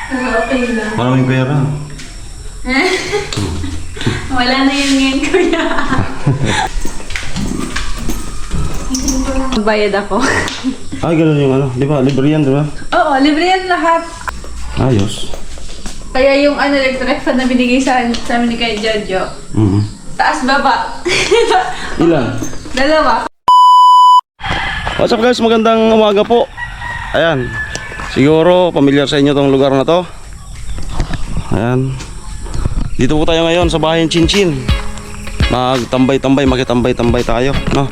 Okay lang. Maraming pera. Wala na yun ngayon, kuya. Bayad ako. Ay, ganun yung ano. Di ba? Libre yan, di ba? Oo, libre yan lahat. Ayos. Kaya yung ano, electric fan na binigay sa amin ni kay Jojo. Taas baba. Ilan? Dalawa. What's up guys? Magandang umaga po. Ayan. Siguro, pamilyar sa inyo tong lugar na to. Ayan. Dito po tayo ngayon sa bahay ng Chinchin. Magtambay-tambay, makitambay-tambay tayo, no?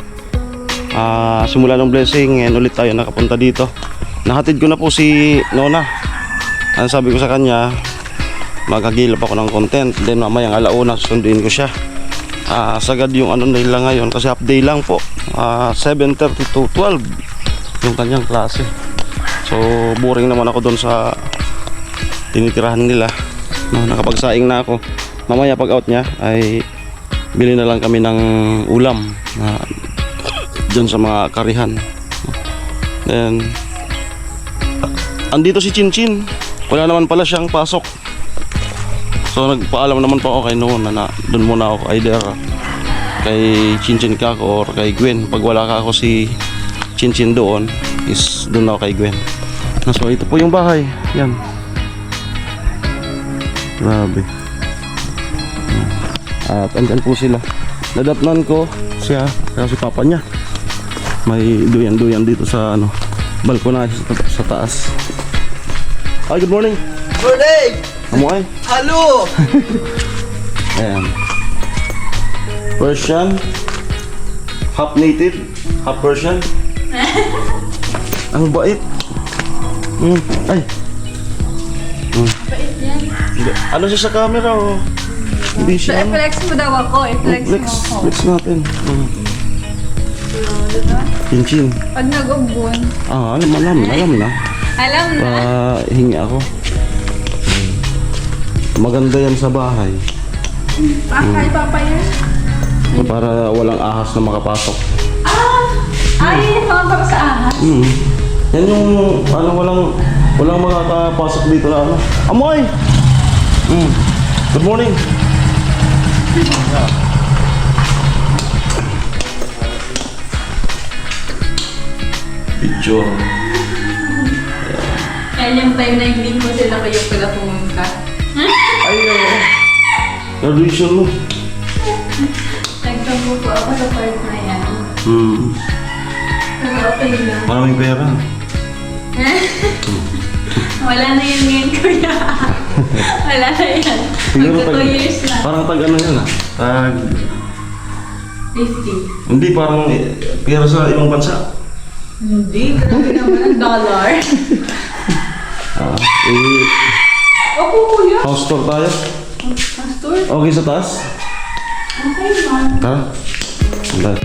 Simula ng blessing, ngayon ulit tayo nakapunta dito. Nahatid ko na po si Nona. Ang sabi ko sa kanya, magagilap ako ng content. Then mamayang alauna, susunduin ko siya. Sagad yung ano nila ngayon kasi half day lang po. 7:30 to 12 yung kanyang klase. So boring naman ako doon sa tinitirahan nila, no? Nakapagsaing na ako. Mamaya pag out niya ay bili na lang kami ng ulam na dyan sa mga karihan. Then andito si Chinchin, wala naman pala siyang pasok. So nagpaalam naman po ako kay Nona na doon muna ako either kay Chinchin ka ako or kay Gwen. Pag wala ka ako si Chinchin doon is doon ako kay Gwen. So ito po yung bahay. Yan. Grabe. At andyan po sila. Nadatnan ko siya kaya si papa niya. May duyan-duyan dito sa ano, balkona sa taas. Hi, good morning. Good day! Amo ay. Hello! Ayan. Persian. Half native, half Persian. Ang bait. Ay. Bait yan. Ano siya sa camera o? Hindi siya. I-flex mo daw ako. I-flex mo ako. Flex natin. Diba? Chinchin. Pag nag-umbon. Alam na. Alam na. Hingi ako. Maganda yan sa bahay. Kay papa yan. Para walang ahas na makapasok. Yun yung mga para sa ahas. Yan yung ano, walang makakapasok dito na ano. Amoy! Good morning. Picture. Kaya yung time na hindi mo sila kayo pala pumunta. Ay, graduation mo. Nagtampo po ako sa part na yan. Pero okay lang. Maraming pera. Wala na yun ngayon, kuya. Wala na yan. Siguro Magto 2 years na. parang tag ano yun tag 50. hindi parang pera sa ibang bansa. Hindi, grabe naman ang dollar. Opo, kuya. House tour tayo. Pastor, Okay sa taas? okay man. Tara. Tara.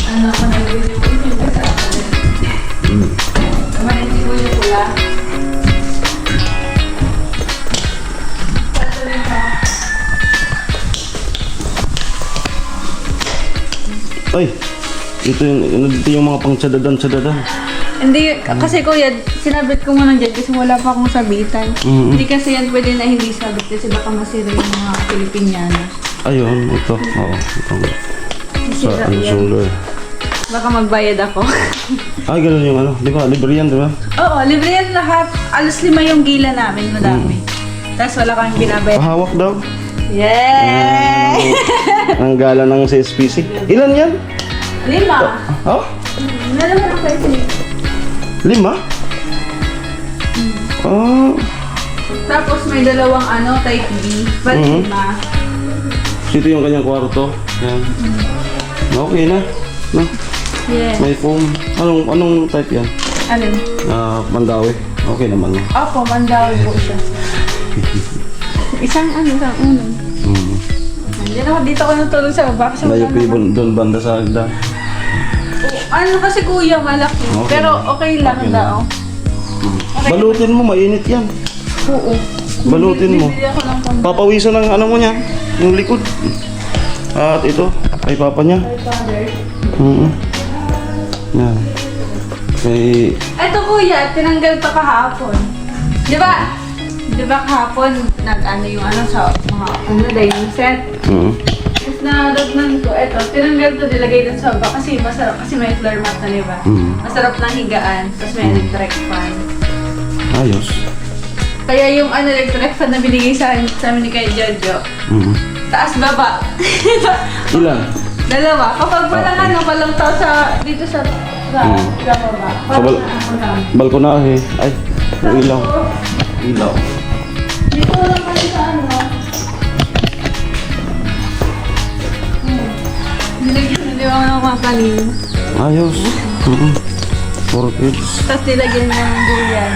Ano ako nag-video sa akin. Naman hindi ko yung pula. Ay, ito yung mga pang-tsadadan. Hindi, kasi kuya, sinabit ko muna dyan kasi wala pa akong sabitan. Hindi kasi yan pwede na hindi sabit kasi baka masira yung mga Pilipiniano. Ayun, ito. Oo, itong sa Masira ano, yan. shoulder. Baka magbayad ako. Ay, ganun yung ano. Di ba? Libre yan, di ba? Oo, libre yan lahat. Alos 5 yung gila namin, madami. Tapos wala kang binabayad. Pahawak daw. Yay! Ang gala ng CSPC. Ilan yan? 5. Oh? Nalaman ako kasi. 5? Oh. Tapos may dalawang type B. But 5. Ito yung kanyang kwarto. Yan. Okay na. No? Yeah. May foam. Anong type yan? Alin? Mandawi. Okay naman. No? Opo, mandaw po siya. Isang unang. Nandiyan ako, dito ako natulog sa baba. Kasi wala Layo po naman. doon banda sa Agda. Ano kasi kuya, malaki. Okay. Pero okay lang Okay daw. Okay. Balutin mo, mainit yan. Oo. Balutin mo. Bibili ako ng pang... Papawisan ng ano mo niya, yung likod. At ito, Kay papa niya? Kay father. Yan. Kay... Eto kuya, tinanggal to kahapon. Di ba? Di ba kahapon, nag-ano yung ano sa mga dining set? Tapos nadatnan ko, eto, tinanggal to, nilagay dun sa baba kasi masarap, kasi may floor mat na, di ba? Masarap ng higaan, tapos may electric fan. Ayos. Kaya yung ano, electric fan na binigay sa amin ni kay Jojo, taas baba. Ilan? Dalawa. Kapag walang tao sa, dito sa baba. Sa balkonahe. Ay, yung ilaw. Ilaw. Dito lang kami sa ano. Nilagyan ng mga kanin. Ayos. For kids. Tapos nilagyan niya ng duyan.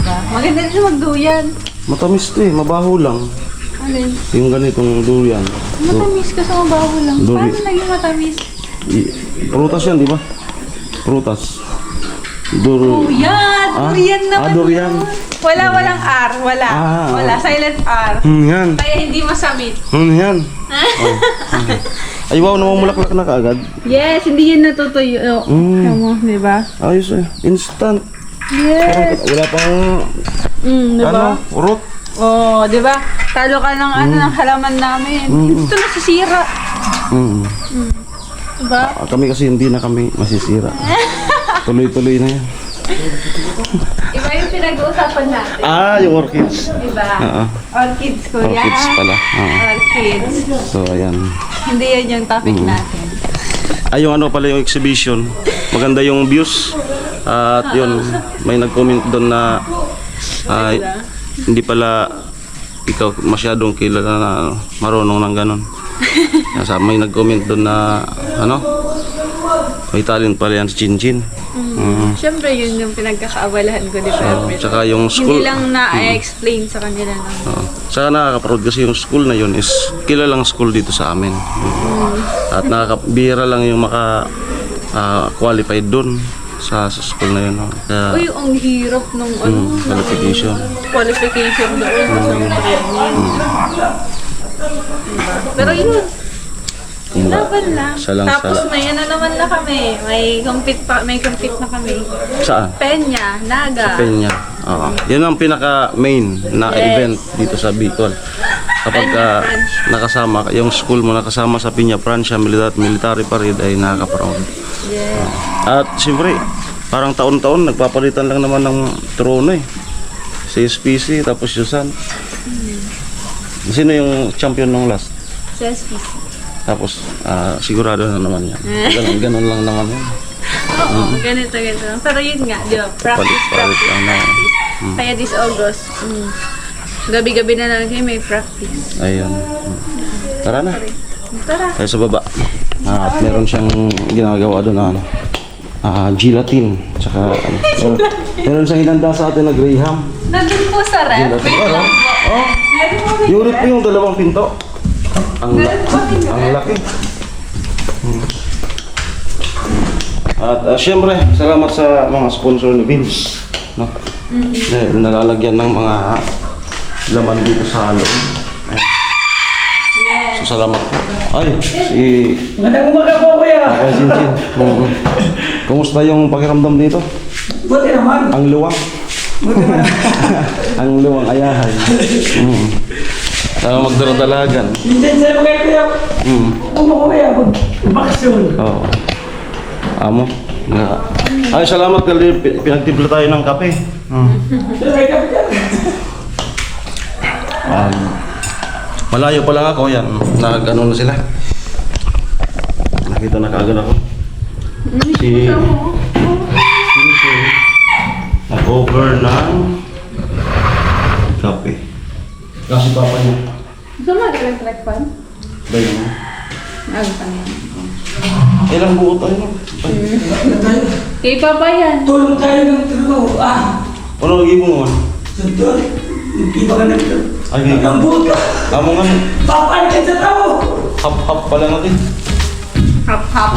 Diba? Maganda din magduyan. Matamis to eh, mabaho lang. Alin? Yung ganitong durian. Matamis kasi mabaho lang. Duri. Paano naging matamis? Prutas yan, di ba? Prutas. Durian! Durian naman. Durian. Walang R. Wala. Wala. Silent R. Yan. Kaya hindi masamit. Yan. Ay, wow, namumulaklak na kaagad. Yes, hindi yan natutuyo. Mo, di ba? Ayos eh. Instant. Yes. Wala pang, Di ba? root. Oh, di ba? Talo ka ng ano ng halaman namin. Ito nasisira. Diba? Kami kasi hindi na kami masisira. Tuloy-tuloy na yan. Iba yung pinag-uusapan natin. Yung orchids. Diba? Oo. Orchids, kuya. Orchids pala. Orchids. So, ayan. Hindi yan yung topic natin. Yung ano pala yung exhibition. Maganda yung views. At yun, may nag-comment doon na hindi pala ikaw masyadong kilala na marunong ng ganon. May nag-comment doon na may talent pala yan sa Chin-Chin. Siyempre yun yung pinagkakaabalahan ko dito. Tsaka yung school. Hindi lang na-explain sa kanila. Tsaka nakaka-proud kasi yung school na yun is kilalang school dito sa amin. At nakakabira lang yung maka-qualified doon sa school na yun. Kaya, Uy, ang hirap nung qualification. Qualification doon. Pero yun, laban lang. Tapos may ano naman na kami. May compete na kami. Saan? Peña, Naga. Sa Peña. Oo. Yan ang pinaka-main na event dito sa Bicol. Kapag nakasama, yung school mo nakasama sa Peña Francia Military Parade ay nakaka-proud. Yes. At siyempre, parang taon-taon nagpapalitan lang naman ng trono eh. Si SPC, tapos Yusan. Sino yung champion nung last? Sa SPC. Tapos, sigurado na naman yan. Ganun lang naman yan. Oo, ganito lang. Pero yun nga, di ba? Practice. Lang na. Kaya this August, gabi-gabi na lang kayo may practice. Ayun. Tara na. Tara. Tayo sa baba. At meron siyang ginagawa doon na gelatin. Tsaka, meron siyang hinanda sa atin na Graham. Nandun po sa ref. Gelatin. Wait lang po. Meron po dito. Unit po yung dalawang pinto. Ang laki. At syempre, salamat sa mga sponsor ni Vince. No? Nalalagyan ng mga laman dito sa loob. So, salamat po. Ay, Magandang umaga po, kuya. Kaya Chin-Chin. Kumusta yung pakiramdam dito? Buti naman. Ang luwang. Ang luwang ayahay. Magdaradalagan. Minsan sa mga kuya. Kuya, mag-bakasyon. Oo. Amo. Ay, salamat kasi pinagtimpla tayo ng kape. May kape dyan. Malayo pa lang ako yan. Nag-ano na sila. Nakita na kaagad ako. Si nag-over ng kape. Kasi papa niya. Gusto mo mag-electric fan? Bayo mo. Agutang yan. Ilang buo tayo no? Kay Papa yan. Tulong tayo ng trabaho. Ano lagi mo naman? Sundol. Hindi ba ka nagtulong? Ay, Ang buto. Amo nga. Papain ka sa tao. Hap-hap pala natin. Hap-hap.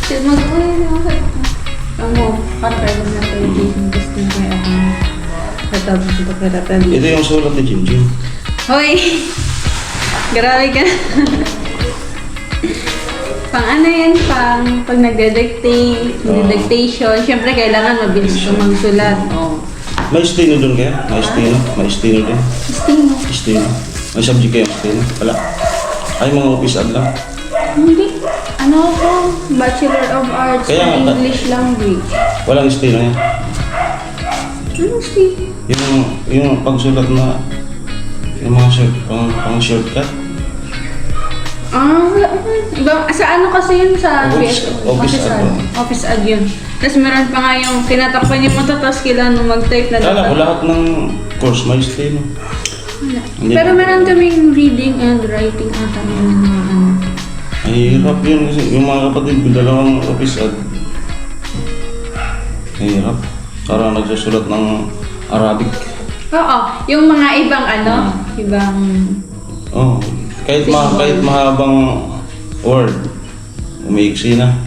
Mag-uwi naman sa patay mo na tayo dito. Gusto mo kaya katapos ito kaya Ito yung sulat ni Jinjin. Hoy! Grabe ka. ano yan, pag nagde-dictation, syempre kailangan mabilis ka magsulat. Oh. May steno doon kaya? May steno? May steno din? Steno. Steno. May subject kayo steno? Wala. Ay, mga office ad lang. Hindi. Ano ako? Bachelor of Arts Kaya in nga, English Language. Walang steno yan. Anong steno? Yung pagsulat na yung mga pang shortcut. Wala. Iba, sa ano kasi yun sa Office ad. Office ad yun. Tapos meron pa nga yung tinatakpan yung mata, tapos kailangan mo mag-type na Kala ko lahat ng course may steno. Wala. Hindi. Pero meron kaming reading and writing ata yun ng mga ano. Ay, hirap yun kasi yung mga kapatid ko, dalawang office ad. Ay, hirap. Parang nagsusulat ng Arabic. Oo, yung mga ibang ano, ibang... Oh, kahit mahabang word, umiiksi na.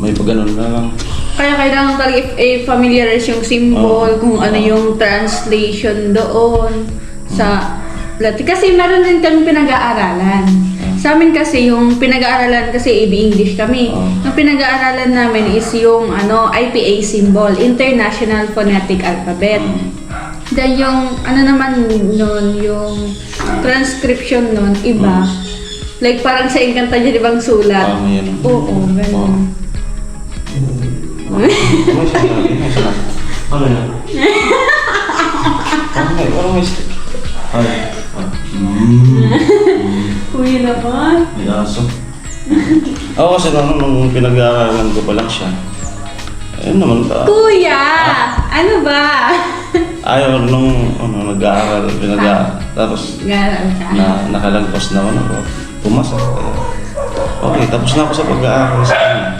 May pagganon na lang. Kaya kailangan talaga familiarize yung symbol, kung ano yung translation doon sa Latin. Kasi meron din kami pinag-aaralan. Sa amin kasi yung pinag-aaralan kasi English kami. Yung pinag-aaralan namin is yung IPA symbol, International Phonetic Alphabet. Then yung naman nun, yung transcription nun, iba. Like parang sa Encantadia, di bang sulat? Yan. Oo, ganun. Ano yan? Parang may stick. Ay. Kuya naman. May aso. Ako kasi nung pinag-aaralan ko pa lang siya. Ayun naman ba? Kuya! Ano ba? Ayaw nung nag-aaral, tapos Garal ka. nakalagpas naman ako. Pumasa. Okay, tapos na ako sa pag-aaral sa kanya.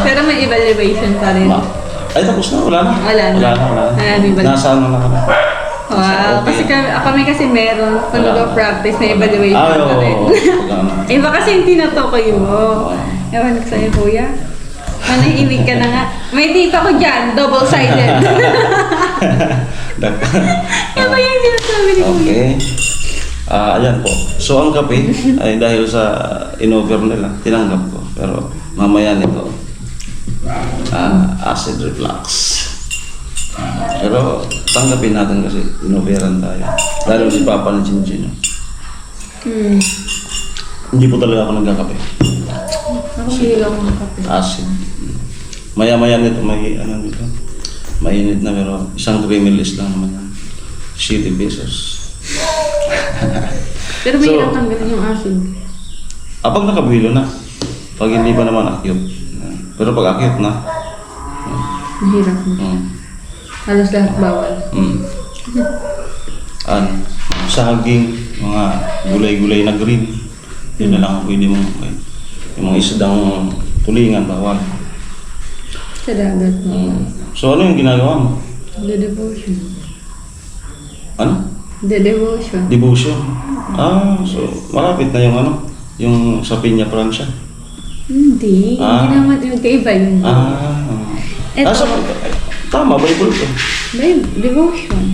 Pero may evaluation pa rin. Ay, tapos na. Wala na. Wala na. May evaluation. Nasa ano na kami. Wow, kasi kami kasi meron, pag nag-practice, may evaluation pa rin. Iba kasi yung tinutukoy mo. Ewan ko sa'yo, kuya. Manahimik ka na nga. May tita ko dyan, double-sided. Yan ba yung sinasabi ni kuya? Okay. Ayan po. So, ang kape ay dahil sa in-over nila, tinanggap ko. Pero mamaya nito, acid reflux. Pero tanggapin natin kasi in-overan tayo. Lalo si Papa ng Chinchino. Hindi po talaga ako nagkakape. Ako hindi lang ng kape. Acid. Maya-maya nito, may nito. Mainit na pero isang creamyless lang naman yan. 70 pesos. Pero may hirap tanggalin yung acid. Pag nakabuhilo na. Pag hindi pa naman acute. Pero pag acute na. Mahirap mo. Halos lahat bawal. Saging, mga gulay-gulay na green. Yun na lang ang pwede mong yung mga isdang tulingan, bawal. Sa dagat mo. So ano yung ginagawa mo? The devotion. Ano? The devotion. Devotion. So malapit na yung yung sa Piña Francia. Hindi. Hindi naman magkaiba yun. Eto. Tama, Bible ko. Devotion.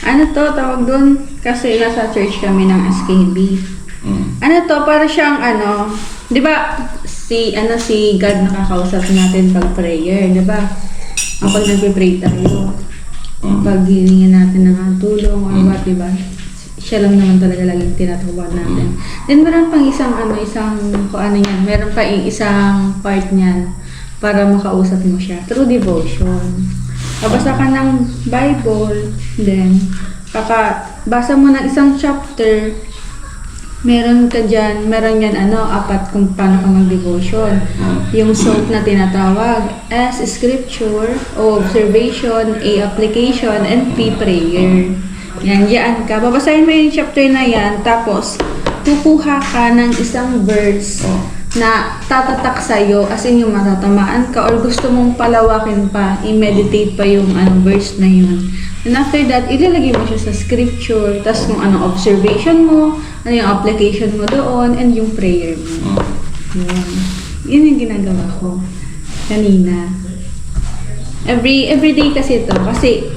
Ano to, tawag doon? Kasi nasa church kami ng SKB. Ano to, para siyang di ba, si God nakakausap natin pag prayer, di ba? Pag nagpe-pray tayo, pag hiningi natin ng tulong or what, di ba? Siya lang naman talaga laging tinatawagan natin. Then meron pang meron pa isang part niyan para makausap mo siya through devotion. Babasa ka ng Bible, then basa mo ng isang chapter, meron yan 4 kung paano ka mag-devotion. Yung SOAP na tinatawag, S, Scripture, O, Observation, A, Application, and P, Prayer. Yan ka. Babasahin mo yung chapter na yan, tapos kukuha ka ng isang verse na tatatak sa'yo, as in yung matatamaan ka, or gusto mong palawakin pa, i-meditate pa yung verse na yun. And after that, ilalagay mo siya sa scripture, tas kung anong observation mo, ano yung application mo doon, and yung prayer mo. Yun yung ginagawa ko kanina. Every day kasi ito, kasi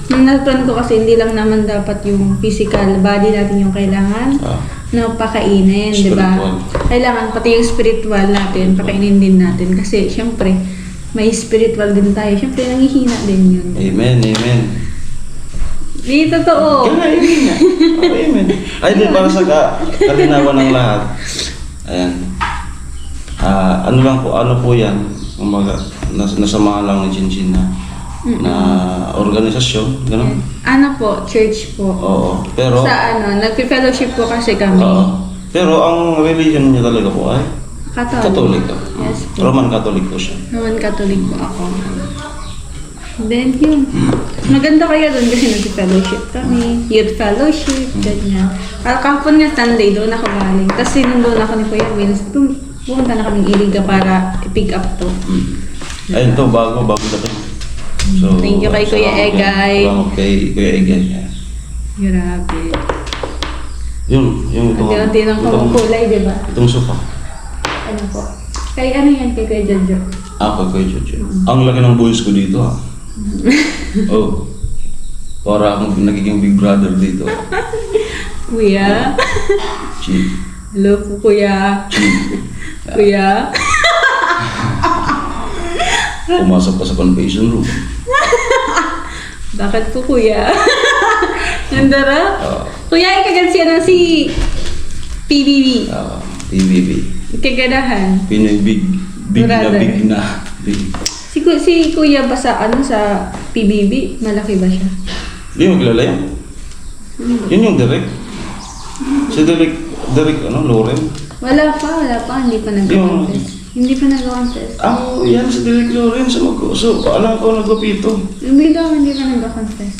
Nung natutunan ko kasi hindi lang naman dapat yung physical body natin yung kailangan na pakainin, di ba? Spiritual. Kailangan pati yung spiritual natin, pakainin din natin. Kasi syempre, may spiritual din tayo. Syempre, nangihina din yun. Amen, amen. Di totoo. Kaya nga, amen nga. Okay, amen. Ay, di, para sa kalinawan ng lahat. Ayan. Ano lang po, ano po yan? Kumbaga, nasamahan lang ng Chinchin na organisasyon, gano'n? Ano po, church po. Oo. Pero, Sa ano, nagpi-fellowship po kasi kami. oo. Pero ang religion niya talaga po ay Catholic. Catholic. Yes po. Roman Catholic po siya. Naman Catholic po ako. Then yun. Maganda kaya doon kasi nag-fellowship kami. Youth fellowship, ganyan. Kahapon nga Sunday, doon ako galing. Tapos sinundoon ako ni Kuya Wills. Pumunta na kaming Iliga para i-pick up to. Ayun to, bago dating. So, Thank you kay Kuya Egay. Salamat kay Kuya Egay. Grabe. Yung itong... Unti-unti ng kumukulay, di ba? Itong sofa. Ano po? Kay ano yan kay Kuya Jojo? Ako, Kuya Jojo. Ang laki ng boys ko dito, ha? Oh. Para akong nagiging big brother dito. Kuya? Chi. Hello po, Kuya. Chi. Kuya? Pumasok pa sa confession room. Bakit po, Kuya? Nandara? Kuya, ikagansiya na si PBB. PBB. Ikaganahan. Pinoy big Brother. na. Big. Si Kuya ba sa PBB? Malaki ba siya? Hindi mo kilala yan? Yun yung Derek. Si Derek Loren. Wala pa. Hindi pa nag-contest. Hindi pa nag-contest. Yan si Derek Loren sa mag-uso. Alam ko nagpapito. Hindi pa nag-contest.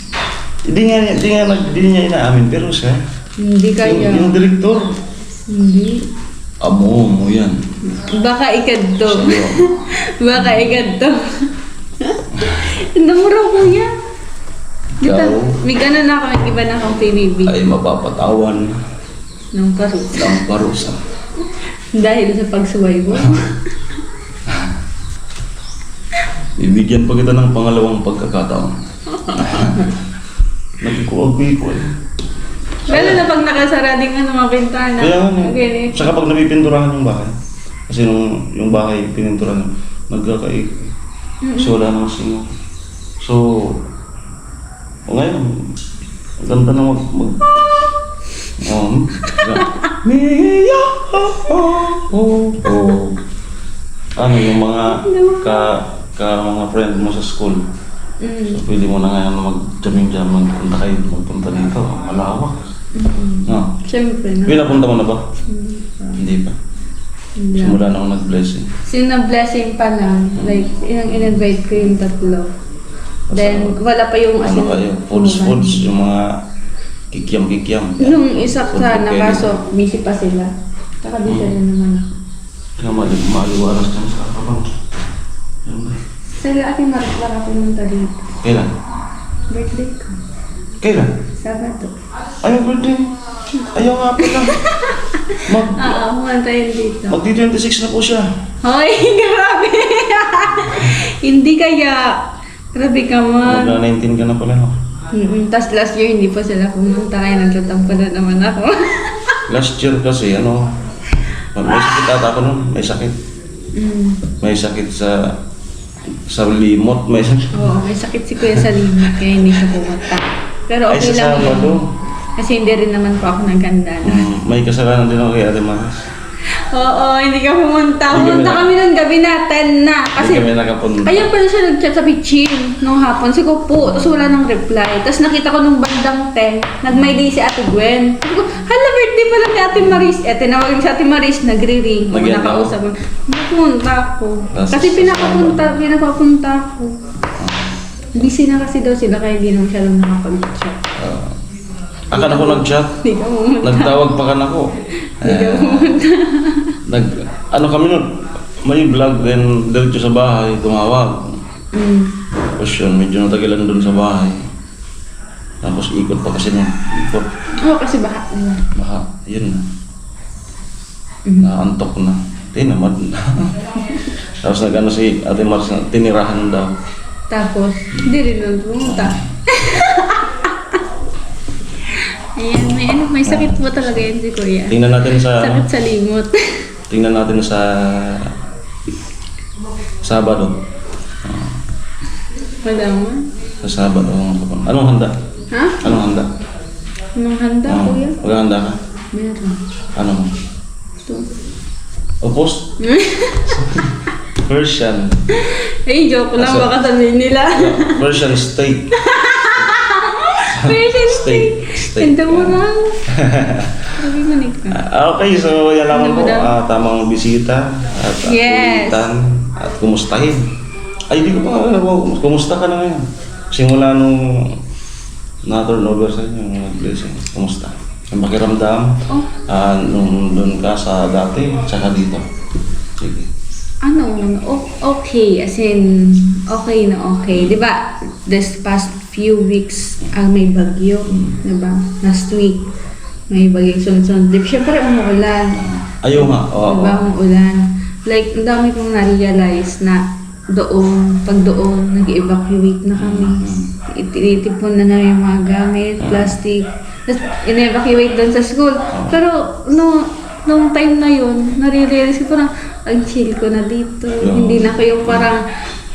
Hindi niya inaamin, pero siya. Hindi kaya. Yung direktor. Hindi. Amo yan. Baka ikadto. Siya yun. Baka ikadto. Namura, Kuya. Dito, Ikaw? may gano'n na kami, iba na akong PBB. Ay mapapatawan Nung parusa. ng parusa. Dahil sa pagsuway mo. Bibigyan pa kita ng pangalawang pagkakataon. Nagkuagbi ko eh. Lalo na pag nakasara din ang mga bintana. Kaya nga, Okay. saka pag napipinturahan yung bahay. Kasi nung yung bahay pininturahan, nagkakaik. So wala nang singo. So, ngayon, ang ganda na Mia, ano yung mga mga friend mo sa school. So pwede mo na ngayon mag-jamming-jam, magpunta kayo, magpunta dito, malawak. No. Siyempre, no? Pinapunta mo na ba? Hindi pa. Hindi. Simula na ako nag-blessing. Blessing pa lang. Like, in-invite ko yung tatlo. Then, wala pa yung Ano kayo? Foods, yung mga kikiam-kikiam. Nung isa sana, Food kaso busy pa sila. Nakabisa na naman ako. Kaya maliwaras ka sa kapang. Yan ba? Sila aking maraklara pumunta dito. Kailan? Birthday ko. Kailan? Sabado. Ayaw birthday. Ayaw nga pala. Pumunta yun dito. Magdi-26 na po siya. Hoy, grabe! Hindi kaya. Grabe ka man. Mag-19 ka na pala, no? Tapos last year, hindi pa sila pumunta. Kaya nagtatampo na naman ako. Last year kasi, may sakit ata ako nun. May sakit. May sakit sa limot. May sakit. Oo, may sakit si Kuya sa limot. Kaya hindi siya pumunta. Pero Ay, okay sa lang yun. Sabado. Kasi hindi rin naman po ako naganda na. May kasalanan din ako kay Ate Maras. Oo, hindi ka pumunta. Hindi Pumunta kami kami nun gabi na, 10 na. Kasi Kasi kami nakapunta. kaya pala siya nag-chat sa Piching nung hapon. Sabi ko po, tapos wala nang reply. Tapos nakita ko nung bandang 10, nag-my day si Ate Gwen. Sabi ko, hala, birthday pala ni Ate Maris. Tinawagin si Ate Maris, nagre-ring. Nagyan ka? Nakausap ko. Napunta ako. Tapos- Kasi pinapapunta ako. Busy na kasi daw sila, kaya hindi naman siya lang nakapag-chat. Akala ko nag-chat. Hindi ka pumunta. Nagtawag pa ka na ko. Hindi ka pumunta. Ano kami nun? May vlog din diretso sa bahay, tumawag. Tapos yun, medyo natagalan dun sa bahay. Tapos ikot pa kasi nung ikot. Oo, kasi baka naman. Baka, yun na. Naantok na. Tinamad na. Tapos nag-ano si Ate Mars na tinirahan daw. Tapos, hindi rin nun pumunta. Ayan, may sakit po talaga yan si Kuya. Tingnan natin sa Sakit sa limot. tingnan natin sa Sabado. Wala mo. Sa Sabado. Anong handa? Ha? Anong handa? Anong handa, Kuya? Maghahanda ka? Meron. Ano? Ito. Opos? Persian. Eh, joke lang. Asa? Baka sabihin nila. Persian steak. Persian steak. Steak. Ganda mo lang. Sabi mo ka. Okay, so yan lang po. Ganda mo Tamang bisita at Yes. kulitan at kumustahin. Ay, di ko pa alam kung kumusta ka na ngayon. Simula nung na-turn over sa inyo, yung blessing. Kumusta? Ang pakiramdam, Oh. nung doon ka sa dati, tsaka dito. Sige. Okay, as in, okay na okay. Di ba, this past few weeks, may bagyo, di ba? Last week, may bagyo sunod-sunod. Di, syempre, umuulan. Ayaw nga. Oo. Di ba, umuulan. Like, ang dami kong na-realize na pag doon, nag-evacuate na kami. Itinitipon na namin yung mga gamit, plastic. Tapos, in-evacuate doon sa school. Pero, nung time na yun, nare-realize ko parang, ang chill ko na dito. Yeah. Hindi na kayo parang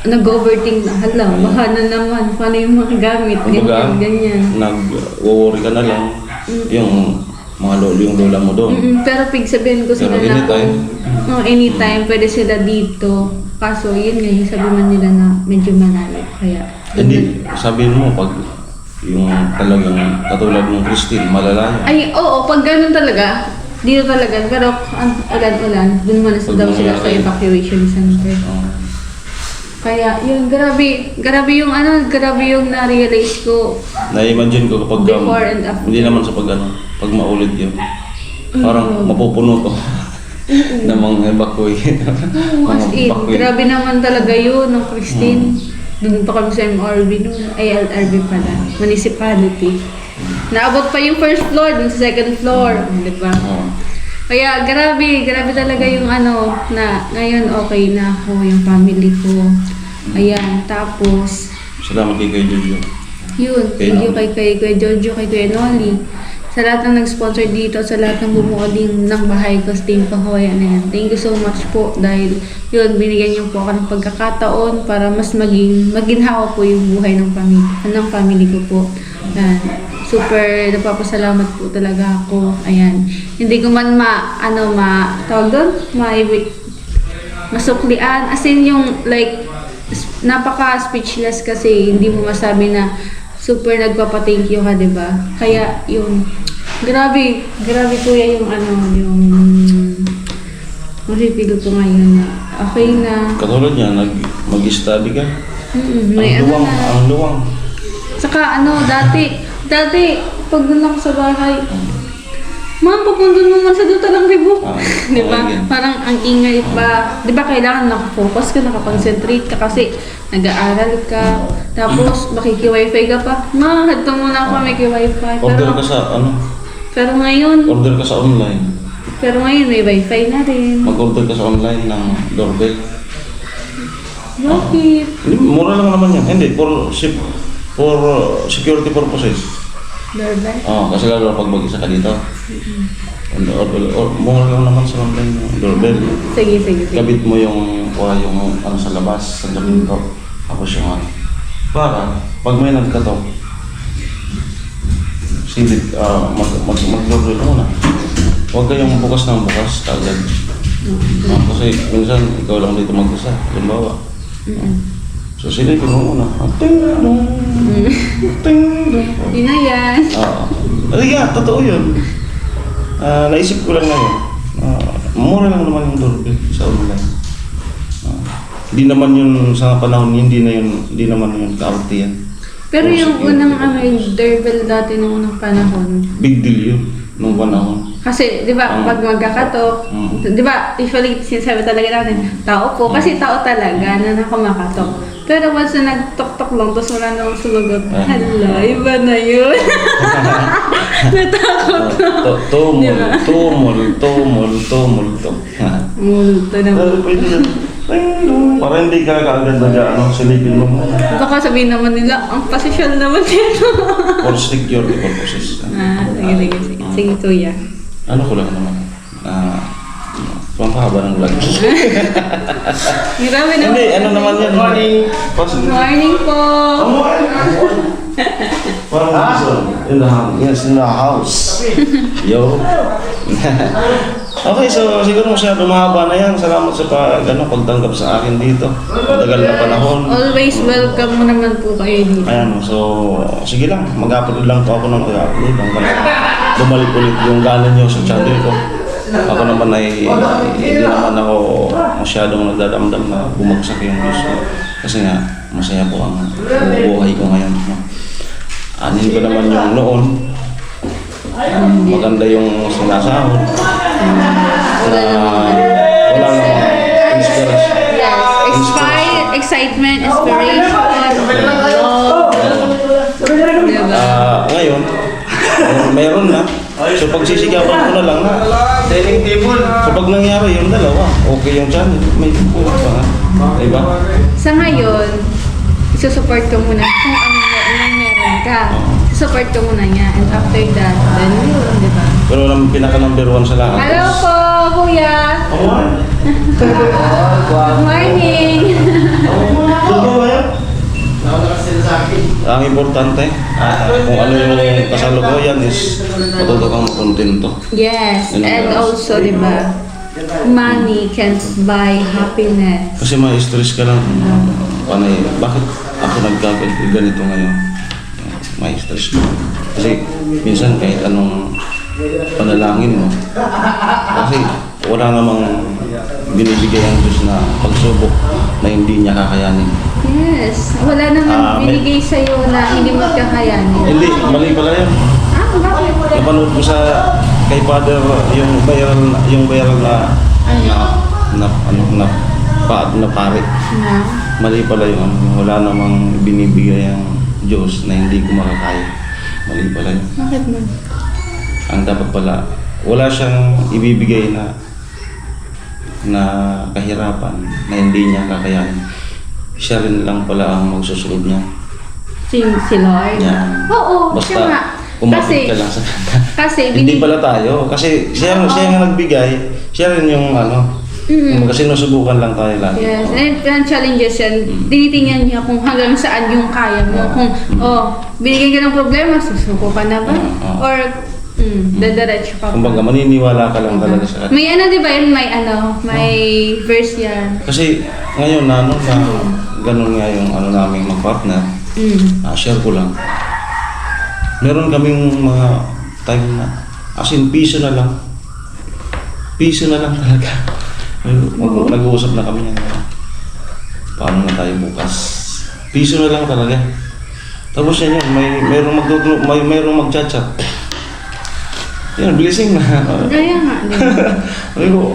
nag-overthink na, hala, baka na naman, paano yung mga gamit, Kumbaga, ganyan. nag-worry ka na lang. Yung mga yung lola mo doon. Pero pig sabihin ko sila Pero na, anytime. anytime, pwede sila dito. Kaso, yun nga, yung sabi man nila na medyo malayo. Kaya, Hindi, sabihin mo pag yung talagang katulad ng Christine, malalayo. ay, oo, pag ganun talaga, dito talaga. Pero, ang ulan-ulan, dun muna sa Pag daw sila sa mangyari. evacuation center. Kaya, yun, grabe yung na-realize ko. Na-imagine ko kapag Before and after. hindi naman sa pag maulit yun. Parang mapupuno to ng mga evacuate. As in, grabe naman talaga yun, no, Christine. Doon pa kami sa MRB noon, ay LRB pala, municipality. Naabot pa yung first floor, dun sa second floor, di ba? Kaya grabe talaga yung na ngayon okay na ako, yung family ko. Ayan, tapos, Salamat kay Jojo. yun, thank you kay Kuya Jojo, kay Kuya Noli. Sa lahat ng nag-sponsor dito, sa lahat ng bumuo din ng bahay ko sa Team Pahoyan na yan. Thank you so much po dahil yun, binigyan niyo po ako ng pagkakataon para mas maginhawa po yung buhay ng family ko po. Yan. Super napapasalamat po talaga ako. Ayan. Hindi ko man tawag doon? Masuklian. As in yung like, napaka-speechless kasi hindi mo masabi na super nagpapa-thank you ka, diba? Kaya yung grabe kuya yung yung masipigil ko ngayon na okay na. Katulad niya, mag-study ka. May Ang luwang. Saka dati pag doon ako sa bahay, ma'am, papunta mo man sa duta lang ribo. Di ba? Okay. Parang ang ingay pa. Di ba kailangan nakafocus ka, nakakonsentrate ka kasi nag-aaral ka. Tapos makiki-wifi ka pa. Ma, hadto muna ako maki-wifi. Order ka sa Pero ngayon online. may wifi na rin. Mag-order ka sa online ng doorbell. Bakit? Hindi, mura lang naman yan. Hindi, for security purposes. Doorbell? Kasi lalo pag mag-isa ka dito. Mura lang naman sa online ng doorbell. Sige. Kabit mo yung sa labas, sa pinto. Tapos yung para, pag may nagkatok, silid, mag-doorbell muna. Huwag kayong bukas ng bukas kagad. Kasi minsan, ikaw lang dito mag-isa. Halimbawa. So silipin mo muna. Ting-dong. Ting-dong. Yun na yan. Totoo yun. Naisip ko lang ngayon. Mura lang naman yung doorbell sa online. Hindi naman yun sa panahon, hindi naman yung kaarte yan. Pero yung unang yung doorbell dati nung unang panahon, Big deal yun, nung panahon. kasi, di ba, pag magkakatok, di ba, usually, sinasabi talaga natin, tao po, kasi tao talaga na nakamakatok. Pero once na nagtok-tok lang, tapos wala namang sulugot, hala, iba na yun. Natakot na. Tumul. Multo naman. Pwede yan. Para hindi ka kaagad ano, silipin mo. Baka sabihin naman nila, ang pasisyon naman dito. For security purposes. Sige. Sige, kuya. Ano ko lang naman? Pampahaba ng vlog. Grabe naman. Hindi, ano naman yan? Morning. Morning po. Parang in the house. Yes, in the house. Yo. Okay, so siguro masyado mahaba na yan. Salamat sa pagtanggap sa akin dito. Matagal na panahon. Always welcome mo naman po kayo dito. Ayan, so sige lang. Mag-upload lang po ako ng upload hanggang bumalik ulit yung gana nyo sa channel ko. Ako naman ay hindi naman ako masyadong nagdadamdam na bumagsak yung views ko. Kasi nga, masaya po ang buhay ko ngayon. Anin ko naman yung noon. Maganda yung sinasahod. Wala namang inspiration. Yes, excitement, inspiration, love. Diba? Ngayon, meron na. So pagsisigapan ko na lang na. Dining table. So pag nangyari yung dalawa, okay yung channel. May kuha pa nga. Diba? Sa ngayon, isusupport ko muna kung ano meron ka. Support ko muna niya. And after that, then yun, di ba? Pero ang pinaka-number 1 sa lahat. Hello po, kuya! Good morning! Totoo ba yan? Ang importante, kung ano yung kasalukuyan is matuto kang makontento. Yes, and also, di ba, money can't buy happiness. Kasi ma-stress ka lang. Panay, bakit ako ganito ngayon? Ma-stress mo. Kasi minsan kahit anong panalangin mo, kasi wala namang binibigay ang Diyos na pagsubok na hindi niya kakayanin. Yes, wala naman binigay sa'yo na hindi mo kakayanin. Hindi, mali pala yun. Bakit? Napanood ko sa kay Father yung viral na pare. Na? Mali pala yun. Wala namang binibigay ang Diyos na hindi ko makakaya. Mali pala yun. Bakit mo? Ang dapat pala, wala siyang ibibigay na kahirapan na hindi niya kakayanin. Siya rin lang pala ang magsusunod niya. Si Lord? Yan. Oo, Basta siya nga. umapit ka lang sa kanya. Kasi Hindi pala tayo. Kasi siya nga nagbigay. Siya rin yung kasi sinusubukan lang tayo lang. Yes, and ang challenges yan, tinitingnan niya kung hanggang saan yung kaya mo. Kung, binigyan ka ng problema, susuko ka na ba? Or, dadiretso ka pa. Kumbaga, maniniwala ka lang talaga sa kanya. May di ba yun? May verse yan. Kasi ngayon na ganun nga yung naming mag-partner, share ko lang. Meron kaming mga time na, as in piso na lang. Piso na lang talaga. Nag-uusap na kami yan. Paano na tayo bukas? Piso na lang talaga. Tapos yan yun, mayroong mag-chat-chat. Yan, blessing na. Kaya nga, di ba? Sabi ko,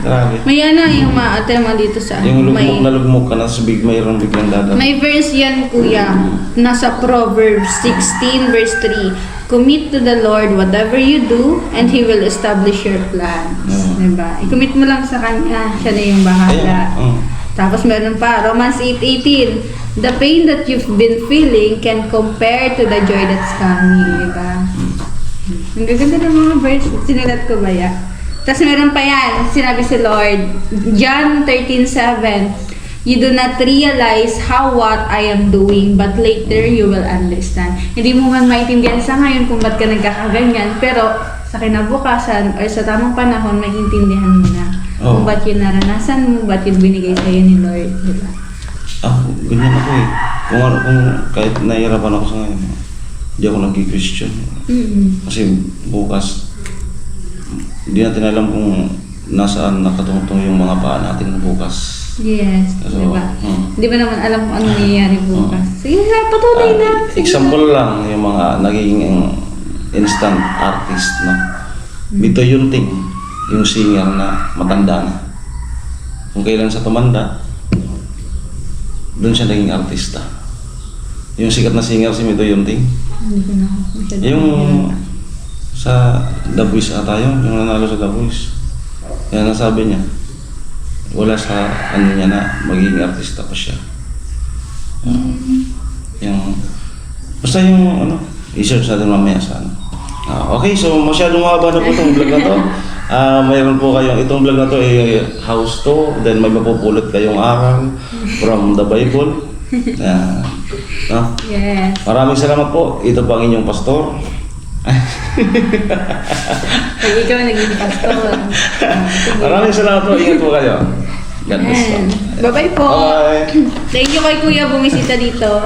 grabe. May yung ma-atema dito sa Yung lugmok na lugmok ka na sa mayroong biglang dadaan. May verse yan, kuya. Nasa Proverbs 16 verse 3. Commit to the Lord whatever you do and He will establish your plans. Diba? I-commit mo lang sa Kanya. Siya na yung bahala. Tapos meron pa, Romans 8:18. The pain that you've been feeling can compare to the joy that's coming. Diba? Ang gaganda ng mga verse. Sinulat ko ba yan? Tapos meron pa yan, sinabi si Lord, John 13:7, you do not realize what I am doing, but later you will understand. Hindi mo man maintindihan sa ngayon kung ba't ka nagkakaganyan, pero sa kinabukasan or sa tamang panahon, maintindihan mo na kung ba't yun naranasan mo, ba't yun binigay sa'yo ni Lord. Diba? Ganyan ako eh. Kung kahit nahihirapan ako sa ngayon, hindi ako nag-Christian. Kasi bukas, hindi natin alam kung nasaan nakatungtong yung mga paa natin bukas. Yes, So, diba? Hindi ba naman alam kung ano nangyayari bukas? Sige na, patuloy na. Sige Example lang yung mga naging instant artist na Bito Yunting, yung singer na matanda na. Kung kailan sa tumanda, doon siya naging artista. Yung sikat na singer si Bito Yunting, Hindi ko na masyadong yung sa The Voice ata yung nanalo sa The Voice. Kaya nasabi niya, wala sa ano niya na magiging artista pa siya. Yung, basta yung ano, i-search natin mamaya sa ano. Okay, so masyadong mahaba na po itong vlog na to. Mayroon po kayong, itong vlog na to ay house to, then may mapupulot kayong aral from the Bible. No? Yes. Maraming salamat po. Ito po ang inyong pastor. Pag ikaw naging pastor. Maraming salamat po. Ingat po kayo. God bless po. Bye-bye po. Bye-bye. Thank you kay Kuya bumisita dito.